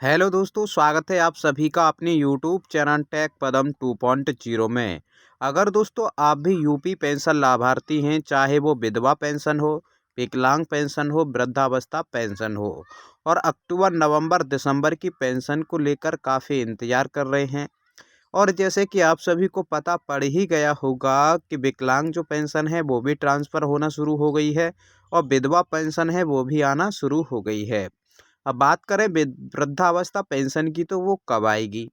Hello दोस्तों, स्वागत है आप सभी का अपने यूट्यूब चैनल टेक पदम 2.0 में। अगर दोस्तों आप भी यूपी पेंशन लाभार्थी हैं, चाहे वो विधवा पेंशन हो, विकलांग पेंशन हो, वृद्धावस्था पेंशन हो और अक्टूबर नवंबर दिसंबर की पेंशन को लेकर काफ़ी इंतज़ार कर रहे हैं। और जैसे कि आप सभी को पता पड़ ही गया होगा कि विकलांग जो पेंशन है वो भी ट्रांसफ़र होना शुरू हो गई है और विधवा पेंशन है वो भी आना शुरू हो गई है। अब बात करें वृद्धावस्था पेंशन की, तो वो कब आएगी।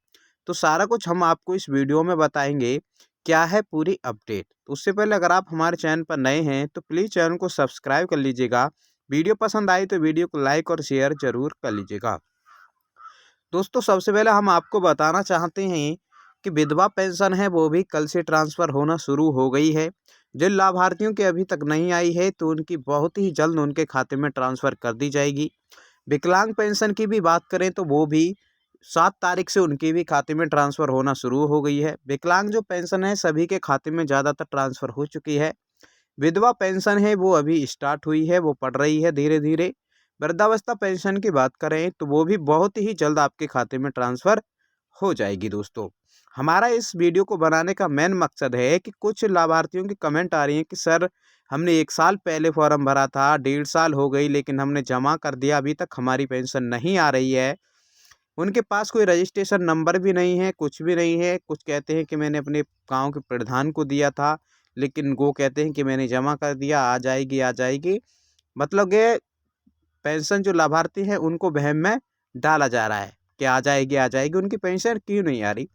तो सारा कुछ हम आपको इस वीडियो में बताएंगे, क्या है पूरी अपडेट। तो उससे पहले अगर आप हमारे चैनल पर नए हैं तो प्लीज़ चैनल को सब्सक्राइब कर लीजिएगा। वीडियो पसंद आई तो वीडियो को लाइक और शेयर जरूर कर लीजिएगा। दोस्तों सबसे पहले हम आपको बताना चाहते हैं कि विधवा पेंशन है वो भी कल से ट्रांसफ़र होना शुरू हो गई है। जिन लाभार्थियों के अभी तक नहीं आई है तो उनकी बहुत ही जल्द उनके खाते में ट्रांसफ़र कर दी जाएगी। विकलांग पेंशन की भी बात करें तो वो भी 7 तारीख से उनके भी खाते में ट्रांसफ़र होना शुरू हो गई है। विकलांग जो पेंशन है सभी के खाते में ज़्यादातर ट्रांसफ़र हो चुकी है। विधवा पेंशन है वो अभी स्टार्ट हुई है, वो पड़ रही है धीरे धीरे। वृद्धावस्था पेंशन की बात करें तो वो भी बहुत ही जल्द आपके खाते में ट्रांसफ़र हो जाएगी। दोस्तों हमारा इस वीडियो को बनाने का मेन मकसद है कि कुछ लाभार्थियों की कमेंट आ रही है कि सर हमने 1 साल पहले फॉर्म भरा था, 1.5 साल हो गई लेकिन हमने जमा कर दिया, अभी तक हमारी पेंशन नहीं आ रही है। उनके पास कोई रजिस्ट्रेशन नंबर भी नहीं है, कुछ भी नहीं है। कुछ कहते हैं कि मैंने अपने गांव के प्रधान को दिया था, लेकिन वो कहते हैं कि मैंने जमा कर दिया, आ जाएगी आ जाएगी। मतलब ये पेंशन जो लाभार्थी हैं उनको वहम में डाला जा रहा है कि आ जाएगी आ जाएगी। उनकी पेंशन क्यों नहीं आ रही,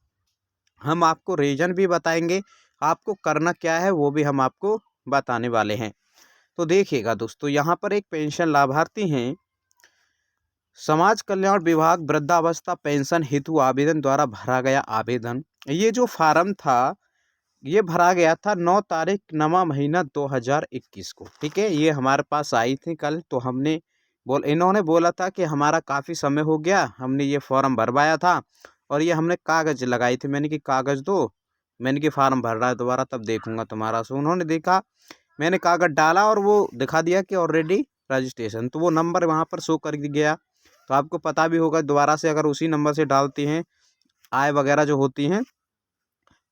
हम आपको रीज़न भी बताएंगे। आपको करना क्या है वो भी हम आपको बताने वाले हैं। तो देखिएगा दोस्तों, यहाँ पर एक पेंशन लाभार्थी हैं, समाज कल्याण विभाग वृद्धावस्था पेंशन हेतु आवेदन द्वारा भरा गया आवेदन। ये जो फार्म था ये भरा गया था 9 तारीख 9वां महीना 2021 को। ठीक है, ये हमारे पास आई थी कल। तो हमने इन्होंने बोला था कि हमारा काफ़ी समय हो गया, हमने ये फॉर्म भरवाया था और ये हमने कागज़ लगाई थी। मैंने कि कागज़ दो, मैंने कि फार्म भर रहा है दोबारा तब देखूंगा तुम्हारा। सो उन्होंने देखा, मैंने कागज़ डाला और वो दिखा दिया कि ऑलरेडी रजिस्ट्रेशन, तो वो नंबर वहाँ पर शो कर गया। तो आपको पता भी होगा, दोबारा से अगर उसी नंबर से डालते हैं आय वगैरह जो होती हैं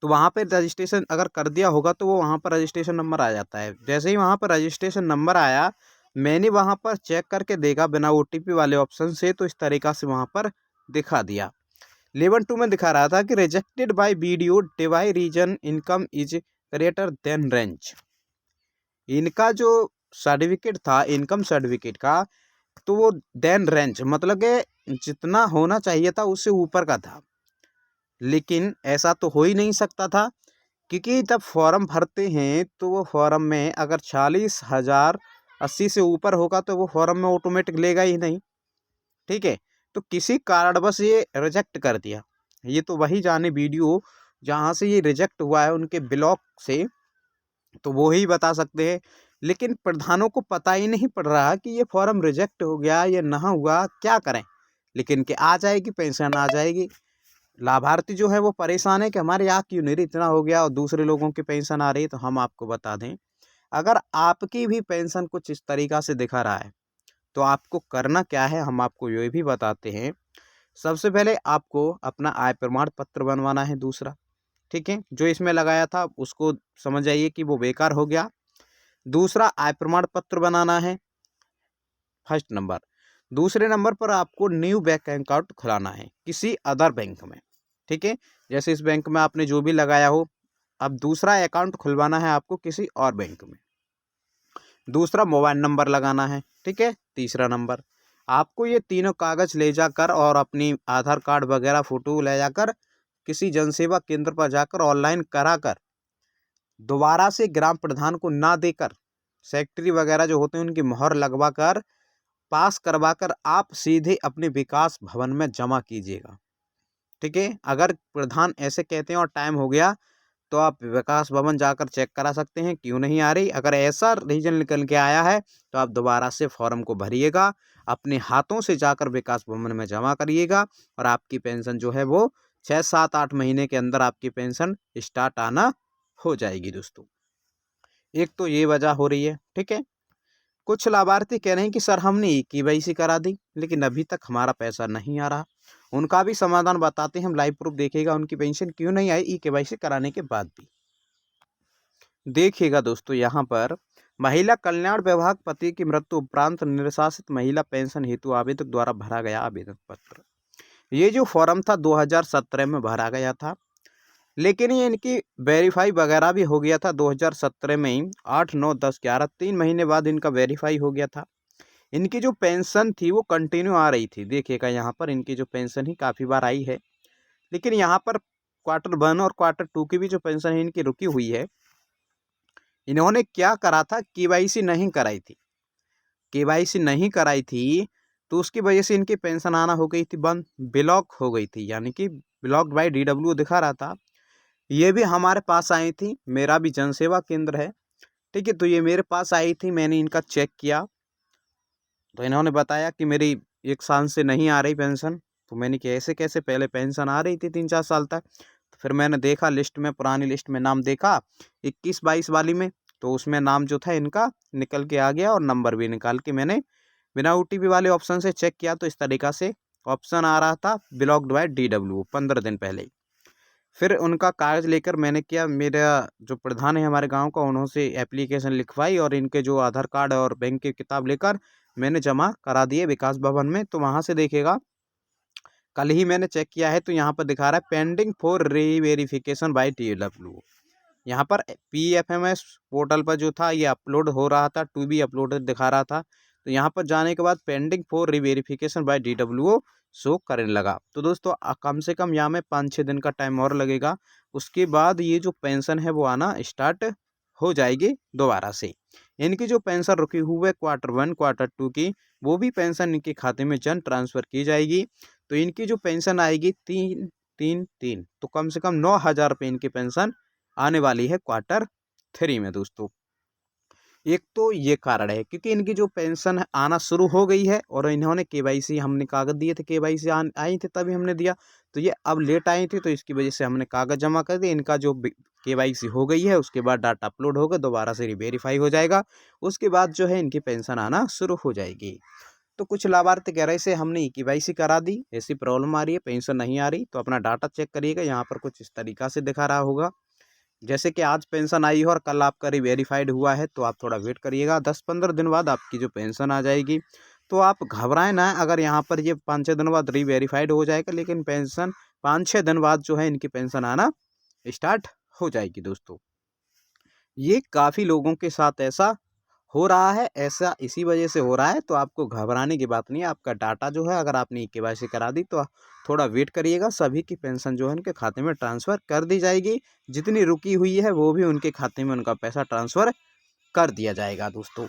तो वहाँ पे रजिस्ट्रेशन अगर कर दिया होगा तो वो वहाँ पर रजिस्ट्रेशन नंबर आ जाता है। जैसे ही वहाँ पर रजिस्ट्रेशन नंबर आया, मैंने वहाँ पर चेक करके देखा बिना ओटीपी वाले ऑप्शन से, तो इस तरीक़ा से वहाँ पर दिखा दिया। लेवल 2 में दिखा रहा था कि रिजेक्टेड बाय वीडियो डिवाई reason income is greater than range. इनका जो सर्टिफिकेट था इनकम सर्टिफिकेट का, तो वो देन रेंज मतलब कि जितना होना चाहिए था उससे ऊपर का था। लेकिन ऐसा तो हो ही नहीं सकता था, क्योंकि जब फॉर्म भरते हैं तो वो फॉर्म में अगर 40,080 से ऊपर होगा तो वो फॉर्म में ऑटोमेटिक लेगा ही नहीं। ठीक है, तो किसी कारणवश ये रिजेक्ट कर दिया। ये तो वही जाने वीडियो जहाँ से ये रिजेक्ट हुआ है उनके ब्लॉक से, तो वो ही बता सकते हैं। लेकिन प्रधानों को पता ही नहीं पड़ रहा कि ये फॉर्म रिजेक्ट हो गया या ना हुआ, क्या करें। लेकिन कि आ जाएगी पेंशन आ जाएगी। लाभार्थी जो है वो परेशान है कि हमारे यहाँ क्यों नहीं, इतना हो गया और दूसरे लोगों की पेंशन आ रही है। तो हम आपको बता दें, अगर आपकी भी पेंशन कुछ इस तरीक़ा से दिखा रहा है तो आपको करना क्या है, हम आपको ये भी बताते हैं। सबसे पहले आपको अपना आय प्रमाण पत्र बनवाना है दूसरा। ठीक है, जो इसमें लगाया था उसको समझ आइए कि वो बेकार हो गया। दूसरा आय प्रमाण पत्र बनाना है, फर्स्ट नंबर। दूसरे नंबर पर आपको न्यू बैंक अकाउंट खुलाना है किसी अदर बैंक में। ठीक है, जैसे इस बैंक में आपने जो भी लगाया हो, अब दूसरा अकाउंट खुलवाना है आपको किसी और बैंक में। दूसरा मोबाइल नंबर लगाना है। ठीक है, तीसरा नंबर आपको ये तीनों कागज़ ले जाकर और अपनी आधार कार्ड वगैरह फ़ोटो ले जाकर किसी जनसेवा केंद्र पर जाकर ऑनलाइन कराकर, दोबारा से ग्राम प्रधान को ना देकर, सेक्रेटरी वगैरह जो होते हैं उनकी मोहर लगवा कर, पास करवाकर आप सीधे अपने विकास भवन में जमा कीजिएगा। ठीक है, अगर प्रधान ऐसे कहते हैं और टाइम हो गया तो आप विकास भवन जाकर चेक करा सकते हैं क्यों नहीं आ रही। अगर ऐसा रीजन निकल के आया है तो आप दोबारा से फॉर्म को भरिएगा, अपने हाथों से जाकर विकास भवन में जमा करिएगा और आपकी पेंशन जो है वो 6, 7, 8 महीने के अंदर आपकी पेंशन स्टार्ट आना हो जाएगी। दोस्तों एक तो ये वजह हो रही है। ठीक है, कुछ लाभार्थी कह रहे हैं कि सर हमने ई-केवाईसी करा दी लेकिन अभी तक हमारा पैसा नहीं आ रहा। उनका भी समाधान बताते हैं हम, लाइव प्रूफ देखिएगा उनकी पेंशन क्यों नहीं आई ई-केवाईसी कराने के बाद भी। देखिएगा दोस्तों, यहाँ पर महिला कल्याण विभाग पति की मृत्यु उपरांत निष्कासित महिला पेंशन हेतु आवेदक द्वारा भरा गया आवेदन पत्र। ये जो फॉर्म था 2017 में भरा गया था, लेकिन ये इनकी वेरीफाई वगैरह भी हो गया था 2017 में ही। 8, 9, 10, 11 3 महीने बाद इनका वेरीफाई हो गया था। इनकी जो पेंशन थी वो कंटिन्यू आ रही थी। देखिएगा यहाँ पर इनकी जो पेंशन ही काफ़ी बार आई है, लेकिन यहाँ पर Q1 और Q2 की भी जो पेंशन है इनकी रुकी हुई है। इन्होंने क्या करा था, केवाईसी नहीं कराई थी। केवाईसी नहीं कराई थी तो उसकी वजह से इनकी पेंशन आना हो गई थी बंद, ब्लॉक हो गई थी, यानी कि ब्लॉक्ड बाय DW दिखा रहा था। ये भी हमारे पास आई थी, मेरा भी जनसेवा केंद्र है, ठीक है। तो ये मेरे पास आई थी, मैंने इनका चेक किया तो इन्होंने बताया कि मेरी 1 साल से नहीं आ रही पेंशन। तो मैंने कि ऐसे कैसे, पहले पेंशन आ रही थी 3-4 साल तक। तो फिर मैंने देखा लिस्ट में, पुरानी लिस्ट में नाम देखा 21-22 वाली में, तो उसमें नाम जो था इनका निकल के आ गया और नंबर भी निकाल के मैंने बिना OTP वाले ऑप्शन से चेक किया तो इस तरीक़ा से ऑप्शन आ रहा था, ब्लॉक्ड बाय DW 15 दिन पहले ही। फिर उनका कागज़ लेकर मैंने किया, मेरा जो प्रधान है हमारे गाँव का, उन्होंने एप्लीकेशन लिखवाई और इनके जो आधार कार्ड और बैंक की किताब लेकर मैंने जमा करा दिए विकास भवन में। तो वहाँ से देखिएगा, कल ही मैंने चेक किया है तो यहाँ पर दिखा रहा है pending for reverification by DW। यहाँ पर PFMS पोर्टल पर जो था ये अपलोड हो रहा था, टू बी अपलोडेड दिखा रहा था। तो यहाँ पर जाने के बाद pending for reverification by DW show करने लगा। तो दोस्तों कम से कम यहाँ में 5-6 दिन का टाइम और लगेगा, उसके बाद ये जो पेंशन है वो आना स्टार्ट हो जाएगी दोबारा से। इनकी जो पेंशन रुकी हुई है Q1 Q2 की, वो भी पेंशन इनके खाते में जन ट्रांसफ़र की जाएगी। तो इनकी जो पेंशन आएगी 3-3-3, तो कम से कम 9,000 रुपये इनकी पेंशन आने वाली है Q3 में दोस्तों। एक तो ये कारण है क्योंकि इनकी जो पेंशन आना शुरू हो गई है और इन्होंने केवाईसी, हमने कागज़ दिए थे, केवाईसी आई थी तभी हमने दिया, तो ये अब लेट आई थी तो इसकी वजह से हमने कागज़ जमा कर दिए। इनका जो केवाईसी हो गई है उसके बाद डाटा अपलोड होगा, दोबारा से वेरीफाई हो जाएगा, उसके बाद जो है इनकी पेंशन आना शुरू हो जाएगी। तो कुछ लाभार्थी कह रहे से हमने केवाईसी करा दी, ऐसी प्रॉब्लम आ रही है, पेंशन नहीं आ रही। तो अपना डाटा चेक करिएगा, यहाँ पर कुछ इस तरीक़ा से दिखा रहा होगा, जैसे कि आज पेंशन आई हो और कल आपका रीवेरीफाइड हुआ है, तो आप थोड़ा वेट करिएगा, 10-15 दिन बाद आपकी जो पेंशन आ जाएगी। तो आप घबराएं ना, अगर यहाँ पर ये 5-6 दिन बाद रीवेरीफाइड हो जाएगा, लेकिन पेंशन 5-6 दिन बाद जो है इनकी पेंशन आना स्टार्ट हो जाएगी दोस्तों। ये काफ़ी लोगों के साथ ऐसा हो रहा है, ऐसा इसी वजह से हो रहा है, तो आपको घबराने की बात नहीं है। आपका डाटा जो है, अगर आपने केवाईसी करा दी तो थोड़ा वेट करिएगा, सभी की पेंशन जो है उनके खाते में ट्रांसफ़र कर दी जाएगी। जितनी रुकी हुई है वो भी उनके खाते में उनका पैसा ट्रांसफ़र कर दिया जाएगा दोस्तों,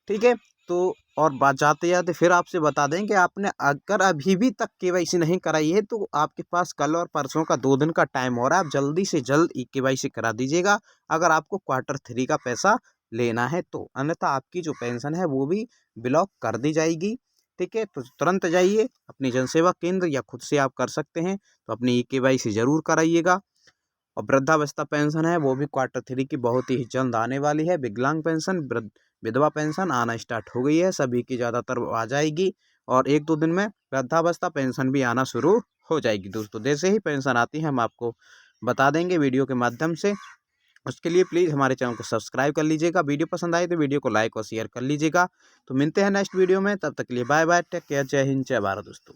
ठीक है। तो और बात जाते-जाते फिर आपसे बता दें कि आपने अगर अभी भी तक केवाईसी नहीं कराई है तो आपके पास कल और परसों का 2 दिन का टाइम हो रहा है, आप जल्दी से जल्द केवाईसी करा दीजिएगा अगर आपको Q3 का पैसा लेना है तो, अन्यथा आपकी जो पेंशन है वो भी ब्लॉक कर दी जाएगी, ठीक है। तो तुरंत जाइए अपनी जनसेवा केंद्र या खुद से आप कर सकते हैं, तो अपनी केवाईसी ज़रूर कराइएगा। और वृद्धावस्था पेंशन है वो भी Q3 की बहुत ही जल्द आने वाली है। विकलांग पेंशन, विधवा पेंशन आना स्टार्ट हो गई है, सभी की ज़्यादातर आ जाएगी और 1-2 दिन में वृद्धावस्था पेंशन भी आना शुरू हो जाएगी दोस्तों। जैसे ही पेंशन आती है हम आपको बता देंगे वीडियो के माध्यम से। उसके लिए प्लीज़ हमारे चैनल को सब्सक्राइब कर लीजिएगा, वीडियो पसंद आए तो वीडियो को लाइक और शेयर कर लीजिएगा। तो मिलते हैं नेक्स्ट वीडियो में, तब तक के लिए बाय बाय, टेक केयर, जय हिंद, जय भारत दोस्तों।